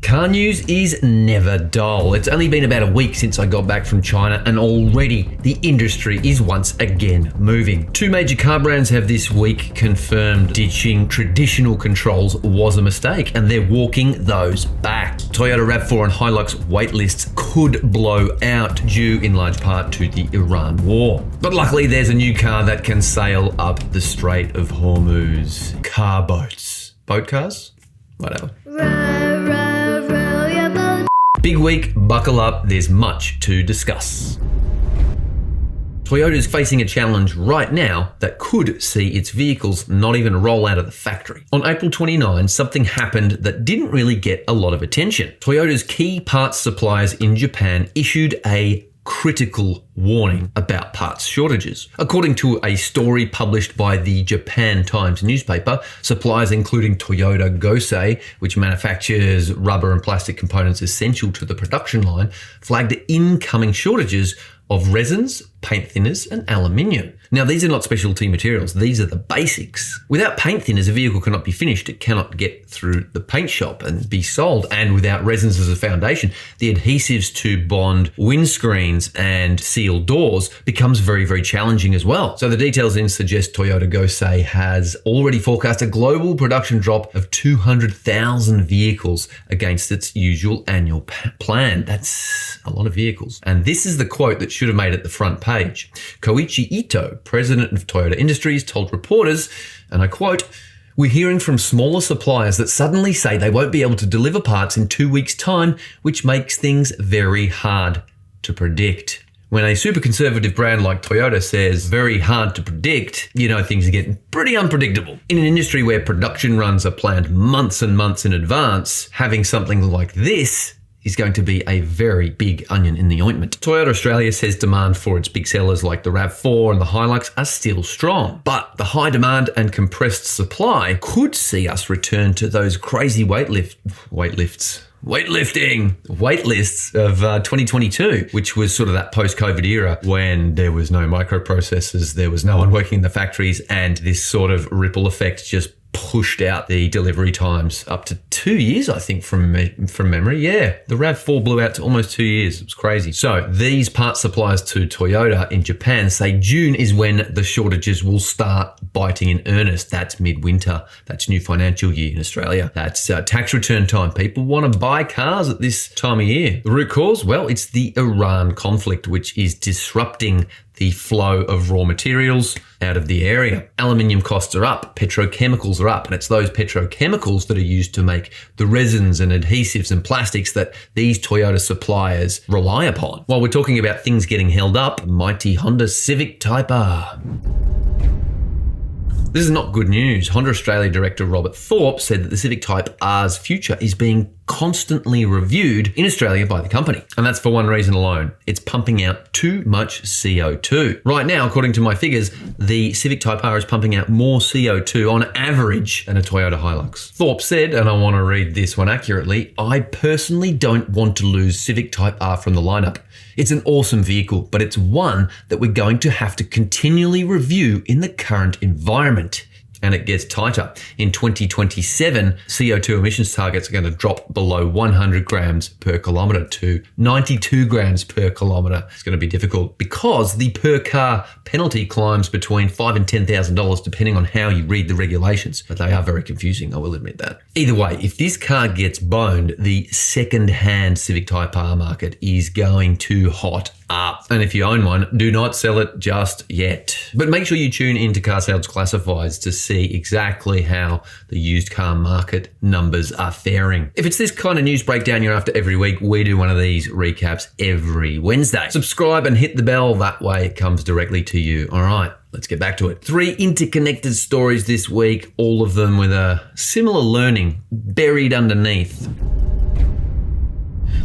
Car news is never dull. It's only been about a week since I got back from China and already the industry is once again moving. Two major car brands have this week confirmed ditching traditional controls was a mistake and they're walking those back. Toyota RAV4 and Hilux waitlists could blow out due in large part to the Iran war. But luckily there's a new car that can sail up the Strait of Hormuz. Car boats. Boat cars? Whatever. Big week, buckle up, there's much to discuss. Toyota's facing a challenge right now that could see its vehicles not even roll out of the factory. On April 29, something happened that didn't really get a lot of attention. Toyota's key parts suppliers in Japan issued a critical warning about parts shortages. According to a story published by the Japan Times newspaper, suppliers including Toyota Goce, which manufactures rubber and plastic components essential to the production line, flagged incoming shortages of resins, paint thinners, and aluminium. Now, these are not specialty materials. These are the basics. Without paint thinners, a vehicle cannot be finished. It cannot get through the paint shop and be sold. And without resins as a foundation, the adhesives to bond windscreens and seal doors becomes very, very challenging as well. So the details then suggest Toyota Goce has already forecast a global production drop of 200,000 vehicles against its usual annual plan. That's a lot of vehicles. And this is the quote that should have made it the front page. Koichi Ito, president of Toyota Industries, told reporters, and I quote, "We're hearing from smaller suppliers that suddenly say they won't be able to deliver parts in 2 weeks' time, which makes things very hard to predict." When a super conservative brand like Toyota says very hard to predict, you know things are getting pretty unpredictable. In an industry where production runs are planned months and months in advance, having something like this is going to be a very big onion in the ointment. Toyota Australia says demand for its big sellers like the RAV4 and the Hilux are still strong, but the high demand and compressed supply could see us return to those crazy waitlists of 2022, which was sort of that post-COVID era when there was no microprocessors, there was no one working in the factories, and this sort of ripple effect just pushed out the delivery times up to 2 years, I think, from memory. Yeah, the RAV4 blew out to almost 2 years. It was crazy. So these part suppliers to Toyota in Japan say June is when the shortages will start biting in earnest. That's midwinter. That's new financial year in Australia. That's tax return time. People want to buy cars at this time of year. The root cause? Well, it's the Iran conflict, which is disrupting the flow of raw materials out of the area. Aluminium costs are up, petrochemicals are up, and it's those petrochemicals that are used to make the resins and adhesives and plastics that these Toyota suppliers rely upon. While we're talking about things getting held up, mighty Honda Civic Type R. This is not good news. Honda Australia director Robert Thorpe said that the Civic Type R's future is being constantly reviewed in Australia by the company. And that's for one reason alone. It's pumping out too much CO2. Right now, according to my figures, the Civic Type R is pumping out more CO2 on average than a Toyota Hilux. Thorpe said, and I want to read this one accurately, "I personally don't want to lose Civic Type R from the lineup. It's an awesome vehicle, but it's one that we're going to have to continually review in the current environment." And it gets tighter. In 2027, CO2 emissions targets are going to drop below 100 grams per kilometre to 92 grams per kilometre. It's going to be difficult because the per car penalty climbs between $5,000 and $10,000 depending on how you read the regulations. But they are very confusing, I will admit that. Either way, if this car gets boned, the second-hand Civic Type R market is going to hot up. And if you own one, do not sell it just yet. But make sure you tune into Car Sales Classifieds to see exactly how the used car market numbers are faring. If it's this kind of news breakdown you're after every week, we do one of these recaps every Wednesday. Subscribe and hit the bell. That way it comes directly to you. All right, let's get back to it. 3 interconnected stories this week, all of them with a similar learning buried underneath.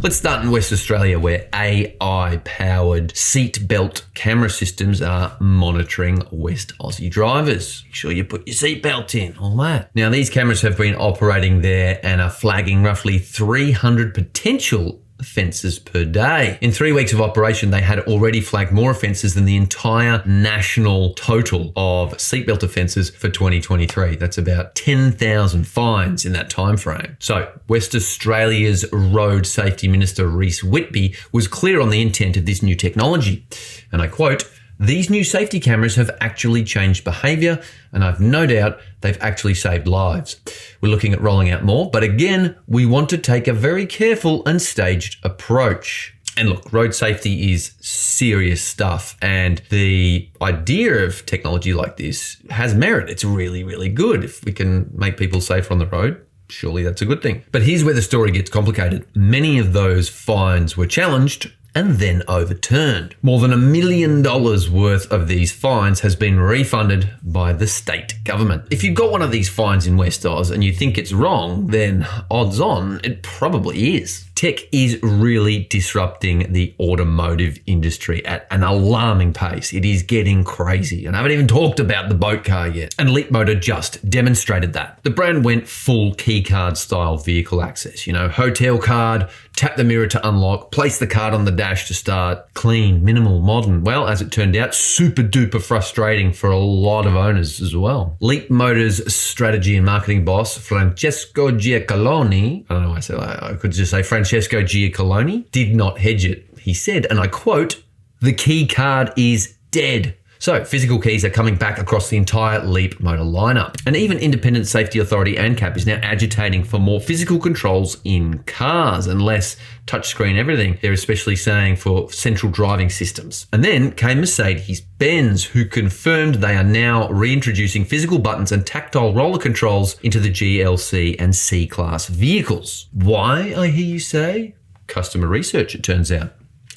Let's start in West Australia, where AI-powered seatbelt camera systems are monitoring West Aussie drivers. Make sure you put your seatbelt in, all that. Now, these cameras have been operating there and are flagging roughly 300 potential offences per day. In 3 weeks of operation, they had already flagged more offences than the entire national total of seatbelt offences for 2023. That's about 10,000 fines in that time frame. So West Australia's Road Safety Minister Rhys Whitby was clear on the intent of this new technology. And I quote, "These new safety cameras have actually changed behaviour, and I've no doubt they've actually saved lives. We're looking at rolling out more, but again, we want to take a very careful and staged approach." And look, road safety is serious stuff, and the idea of technology like this has merit. It's really, really good. If we can make people safer on the road, surely that's a good thing. But here's where the story gets complicated. Many of those fines were challenged and then overturned. More than $1 million worth of these fines has been refunded by the state government. If you've got one of these fines in West Oz and you think it's wrong, then odds on it probably is. Tech is really disrupting the automotive industry at an alarming pace. It is getting crazy. And I haven't even talked about the boat car yet. And Leapmotor just demonstrated that. The brand went full keycard style vehicle access. Hotel card, tap the mirror to unlock, place the card on the dash to start. Clean, minimal, modern. Well, as it turned out, super duper frustrating for a lot of owners as well. Leapmotor's strategy and marketing boss, Francesco Giacalone, I don't know why I said that. I could just say Francesco Giacalone, did not hedge it. He said, and I quote, "The key card is dead." So physical keys are coming back across the entire Leapmotor lineup. And even Independent Safety Authority ANCAP is now agitating for more physical controls in cars and less touchscreen everything. They're especially saying for central driving systems. And then came Mercedes-Benz, who confirmed they are now reintroducing physical buttons and tactile roller controls into the GLC and C-Class vehicles. Why, I hear you say? Customer research, it turns out.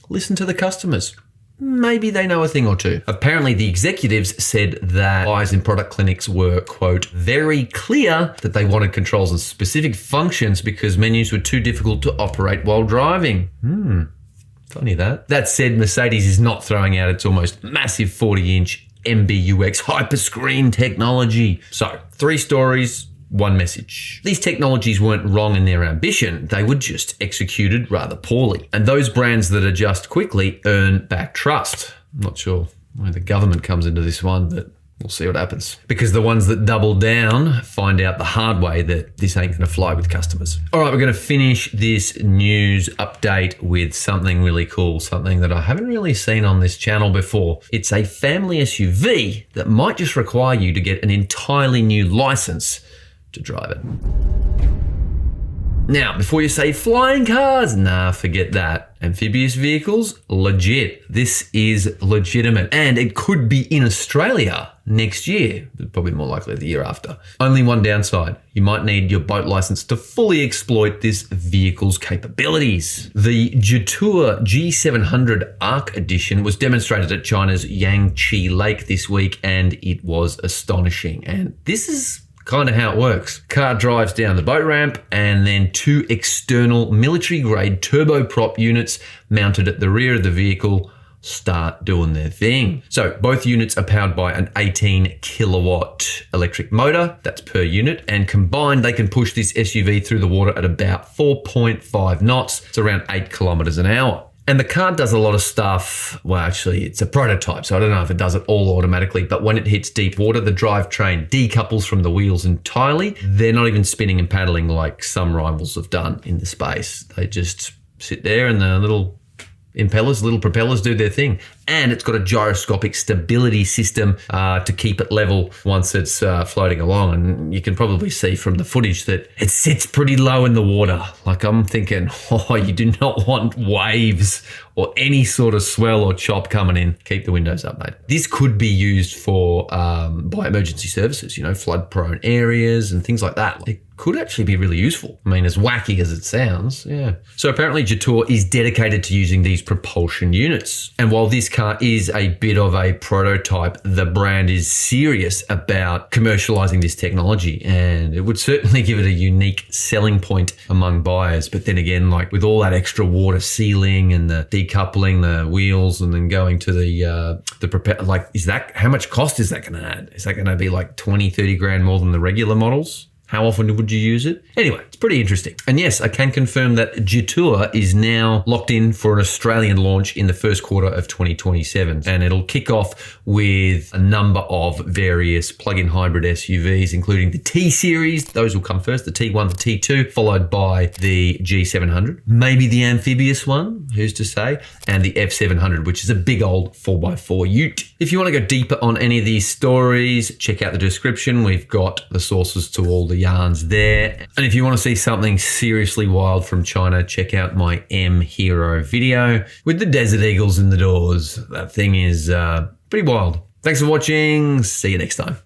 Listen to the customers. Maybe they know a thing or two. Apparently, the executives said that buyers in product clinics were, quote, very clear that they wanted controls and specific functions because menus were too difficult to operate while driving. Funny that. That said, Mercedes is not throwing out its almost massive 40-inch MBUX hyperscreen technology. So, 3 stories, 1 message. These technologies weren't wrong in their ambition, they were just executed rather poorly. And those brands that adjust quickly earn back trust. I'm not sure where the government comes into this one, but we'll see what happens. Because the ones that double down find out the hard way that this ain't gonna fly with customers. All right, we're gonna finish this news update with something really cool, something that I haven't really seen on this channel before. It's a family SUV that might just require you to get an entirely new license to drive it. Now, before you say flying cars, nah, forget that. Amphibious vehicles, legit. This is legitimate. And it could be in Australia next year, probably more likely the year after. Only one downside. You might need your boat license to fully exploit this vehicle's capabilities. The Jetour G700 Arc Edition was demonstrated at China's Yangtze Lake this week, and it was astonishing. And this is kind of how it works. Car drives down the boat ramp, and then 2 external military-grade turboprop units mounted at the rear of the vehicle start doing their thing. So both units are powered by an 18 kilowatt electric motor, that's per unit, and combined they can push this SUV through the water at about 4.5 knots. It's around 8 kilometers an hour. And the car does a lot of stuff. Well, actually, it's a prototype, so I don't know if it does it all automatically, but when it hits deep water, the drivetrain decouples from the wheels entirely. They're not even spinning and paddling like some rivals have done in the space. They just sit there and the little propellers do their thing. And it's got a gyroscopic stability system to keep it level once it's floating along. And you can probably see from the footage that it sits pretty low in the water. Like I'm thinking, oh, you do not want waves or any sort of swell or chop coming in. Keep the windows up, mate. This could be used for by emergency services, flood prone areas and things like that. It could actually be really useful. I mean, as wacky as it sounds, yeah. So apparently Jetour is dedicated to using these propulsion units. And while this car is a bit of a prototype, the brand is serious about commercializing this technology, and it would certainly give it a unique selling point among buyers. But then again, like with all that extra water sealing and the decoupling the wheels and then going to the propeller, like how much cost is that going to add? Is that going to be like 20, 30 grand more than the regular models? How often would you use it? Anyway, it's pretty interesting. And yes, I can confirm that Jetour is now locked in for an Australian launch in the first quarter of 2027. And it'll kick off with a number of various plug-in hybrid SUVs, including the T-Series. Those will come first, the T1, the T2, followed by the G700. Maybe the Amphibious one, who's to say, and the F700, which is a big old 4x4 ute. If you want to go deeper on any of these stories, check out the description. We've got the sources to all the yarns there. And if you want to see something seriously wild from China, check out my M Hero video with the Desert Eagles in the doors. That thing is pretty wild. Thanks for watching. See you next time.